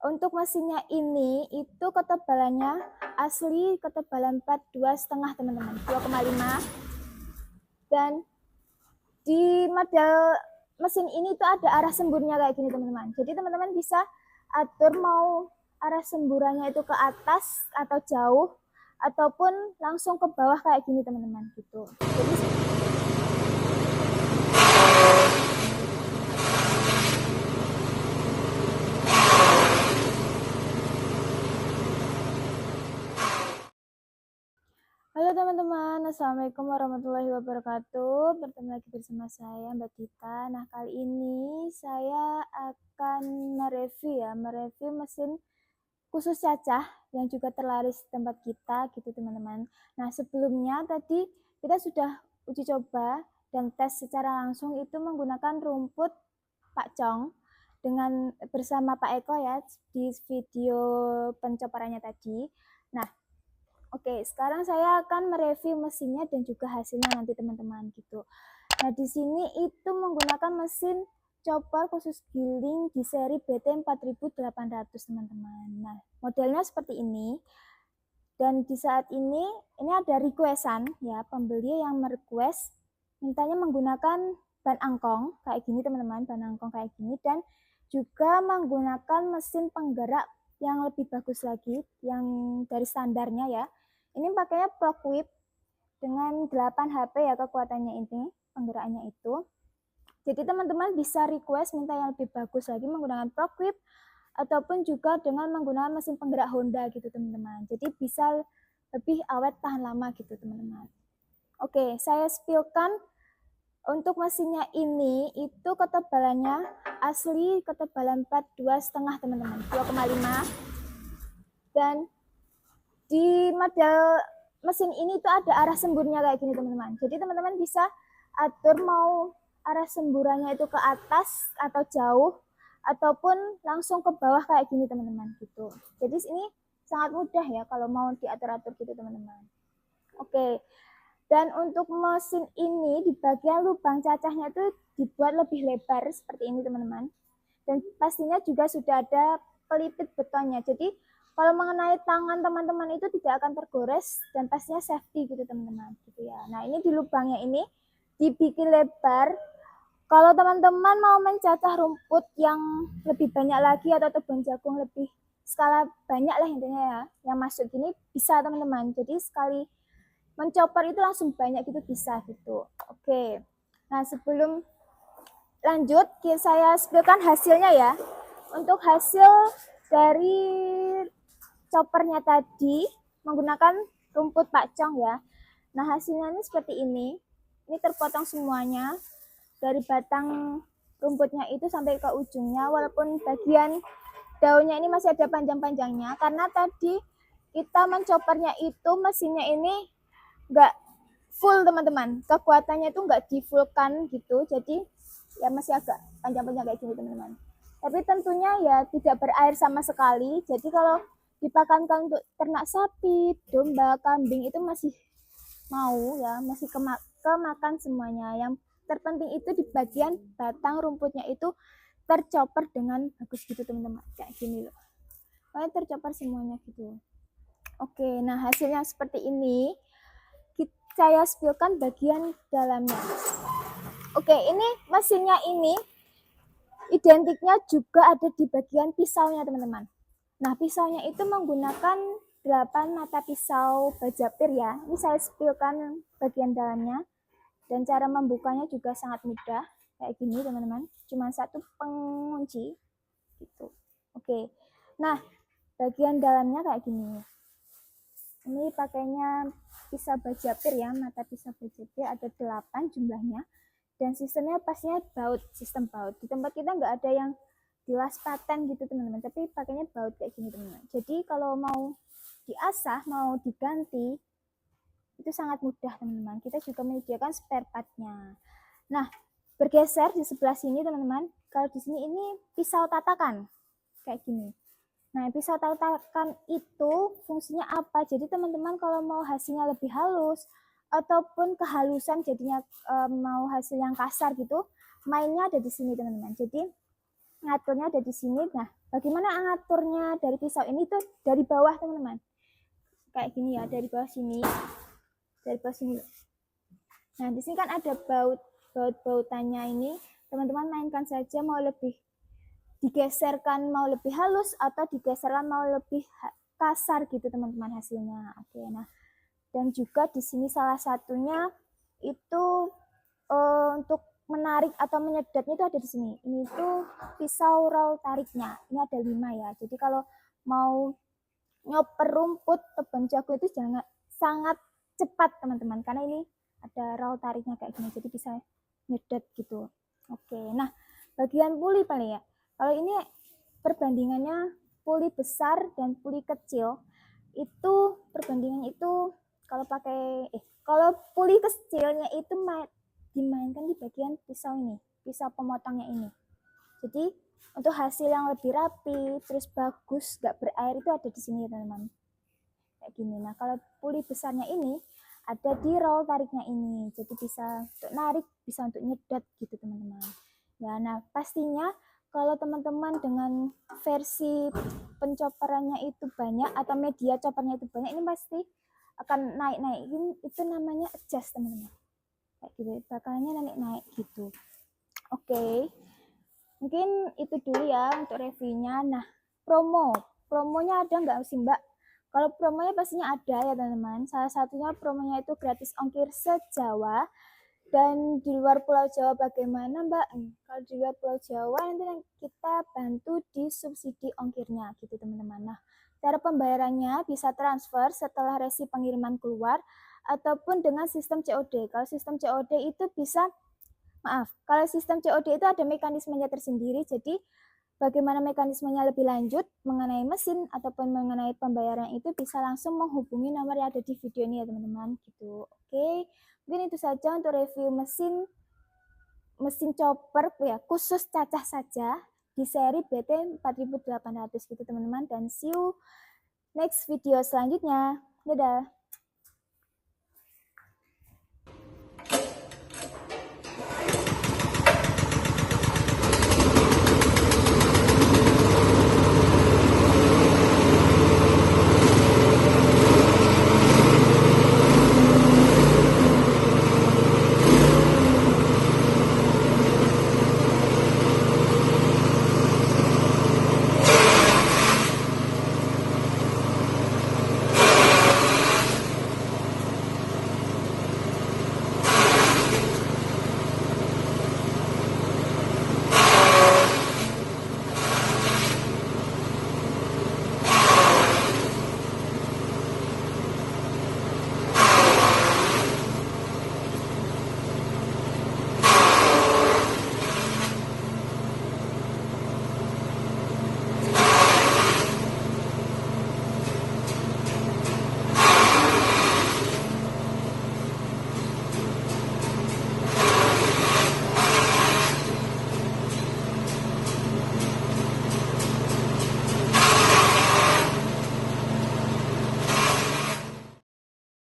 Untuk mesinnya ini itu ketebalannya asli ketebalan plat 2,5 teman-teman, 2,5. Dan di model mesin ini tuh ada arah semburnya kayak gini teman-teman. Jadi teman-teman bisa atur mau arah semburannya itu ke atas atau jauh ataupun langsung ke bawah kayak gini teman-teman gitu. Jadi halo teman-teman, Assalamualaikum warahmatullahi wabarakatuh. Bertemu lagi bersama saya Mbak Dita. Nah, kali ini saya akan mereview mesin khusus cacah yang juga terlaris di tempat kita gitu teman-teman. Nah, sebelumnya tadi kita sudah uji coba dan tes secara langsung itu menggunakan rumput Pak Cong dengan bersama Pak Eko ya di video pencoporannya tadi. Nah, oke, sekarang saya akan mereview mesinnya dan juga hasilnya nanti teman-teman gitu. Nah, di sini itu menggunakan mesin chopper khusus giling di seri BT 4800 teman-teman. Nah, modelnya seperti ini. Dan di saat ini ada requestan ya, pembeli yang merequest mintanya menggunakan ban angkong kayak gini teman-teman, ban angkong kayak gini dan juga menggunakan mesin penggerak yang lebih bagus lagi yang dari standarnya ya. Ini pakainya Procwhip dengan 8 HP ya kekuatannya ini, penggeraknya itu. Jadi teman-teman bisa request minta yang lebih bagus lagi menggunakan Procwhip ataupun juga dengan menggunakan mesin penggerak Honda gitu teman-teman. Jadi bisa lebih awet tahan lama gitu teman-teman. Oke, saya spillkan untuk mesinnya ini itu ketebalannya asli ketebalan plat 2,5 teman-teman, 2,5. Dan di model mesin ini tuh ada arah semburnya kayak gini teman-teman. Jadi teman-teman bisa atur mau arah semburannya itu ke atas atau jauh ataupun langsung ke bawah kayak gini teman-teman gitu. Jadi ini sangat mudah ya kalau mau diatur-atur gitu teman-teman. Oke. Dan untuk mesin ini di bagian lubang cacahnya itu dibuat lebih lebar seperti ini teman-teman. Dan pastinya juga sudah ada pelipit betonnya. Jadi kalau mengenai tangan teman-teman itu tidak akan tergores dan pastinya safety gitu teman-teman gitu ya. Nah, ini di lubangnya ini dibikin lebar. Kalau teman-teman mau mencacah rumput yang lebih banyak lagi atau tebang jagung lebih skala banyak lah intinya ya, yang masuk gini bisa teman-teman. Jadi sekali mencopper itu langsung banyak gitu bisa gitu. Oke. Nah, sebelum lanjut saya spillkan hasilnya ya. Untuk hasil dari choppernya tadi menggunakan rumput pakcong ya. Nah, hasilnya ini seperti ini. Ini terpotong semuanya dari batang rumputnya itu sampai ke ujungnya, walaupun bagian daunnya ini masih ada panjang-panjangnya karena tadi kita mencoppernya itu mesinnya ini nggak full teman-teman, kekuatannya itu nggak di fullkan gitu, jadi ya masih agak panjang-panjang kayak gini teman-teman. Tapi tentunya ya tidak berair sama sekali, jadi kalau dipakankan untuk ternak sapi, domba, kambing itu masih mau ya, masih kemakan semuanya. Yang terpenting itu di bagian batang rumputnya itu tercopper dengan bagus gitu teman-teman, kayak gini loh. Pokoknya tercopper semuanya gitu. Oke, nah hasilnya seperti ini. Saya spillkan bagian dalamnya. Oke, ini mesinnya ini identiknya juga ada di bagian pisaunya teman-teman. Nah, pisaunya itu menggunakan 8 mata pisau bajapir ya. Ini saya spillkan bagian dalamnya. Dan cara membukanya juga sangat mudah. Kayak gini teman-teman. Cuma satu pengunci. Gitu. Oke. Nah, bagian dalamnya kayak gini. Ini pakainya pisau bajapir ya. Mata pisau bajapir ada 8 jumlahnya. Dan sistemnya pastinya baut, sistem baut. Di tempat kita nggak ada yang dilas paten gitu teman-teman, tapi pakainya baut kayak gini teman-teman. Jadi kalau mau diasah, mau diganti, itu sangat mudah teman-teman. Kita juga menyediakan spare part-nya. Nah, bergeser di sebelah sini teman-teman. Kalau di sini ini pisau tatakan kayak gini. Nah, pisau tatakan itu fungsinya apa? Jadi teman-teman kalau mau hasilnya lebih halus ataupun kehalusan jadinya mau hasil yang kasar gitu, mainnya ada di sini teman-teman. Jadi ngaturnya ada di sini. Nah, bagaimana ngaturnya dari pisau ini tuh dari bawah teman-teman. Kayak gini ya, dari bawah sini. Dari bawah sini. Nah, di sini kan ada baut-bautannya ini. Teman-teman mainkan saja mau lebih digeserkan mau lebih halus atau digeserkan mau lebih kasar gitu teman-teman hasilnya. Oke, nah dan juga di sini salah satunya itu untuk menarik atau menyedotnya itu ada di sini. Ini tuh pisau roll tariknya. Ini ada 5 ya. Jadi kalau mau nyoper rumput tebang jago itu jangan sangat cepat teman-teman karena ini ada roll tariknya kayak gini. Jadi bisa nyedot gitu. Oke, nah bagian puli paling ya. Kalau ini perbandingannya puli besar dan puli kecil itu perbandingannya itu kalau puli kecilnya itu dimainkan di bagian pisau ini, pisau pemotongnya ini. Jadi untuk hasil yang lebih rapi, terus bagus, gak berair itu ada di sini teman-teman. Kayak gini. Nah kalau puli besarnya ini ada di roll tariknya ini, jadi bisa untuk narik, bisa untuk nyedot gitu teman-teman. Ya, nah pastinya kalau teman-teman dengan versi pencoperannya itu banyak atau media copernya itu banyak, ini pasti akan naik-naik. Itu namanya adjust teman-teman. Kayak gitu, bakalannya naik-naik gitu. Oke. Mungkin itu dulu ya untuk reviewnya. Nah, promonya ada nggak sih Mbak? Kalau promonya pastinya ada ya teman-teman. Salah satunya promonya itu gratis ongkir se-Jawa. Dan di luar Pulau Jawa bagaimana Mbak? Kalau di luar Pulau Jawa nanti kita bantu di subsidi ongkirnya gitu teman-teman. Nah, cara pembayarannya bisa transfer setelah resi pengiriman keluar ataupun dengan sistem COD. Kalau sistem COD itu bisa kalau sistem COD itu ada mekanismenya tersendiri, jadi bagaimana mekanismenya lebih lanjut mengenai mesin ataupun mengenai pembayaran itu bisa langsung menghubungi nomor yang ada di video ini ya teman-teman gitu. Oke, mungkin itu saja untuk review mesin chopper ya khusus cacah saja di seri BT 4800 gitu teman-teman, dan see you next video selanjutnya. Dadah.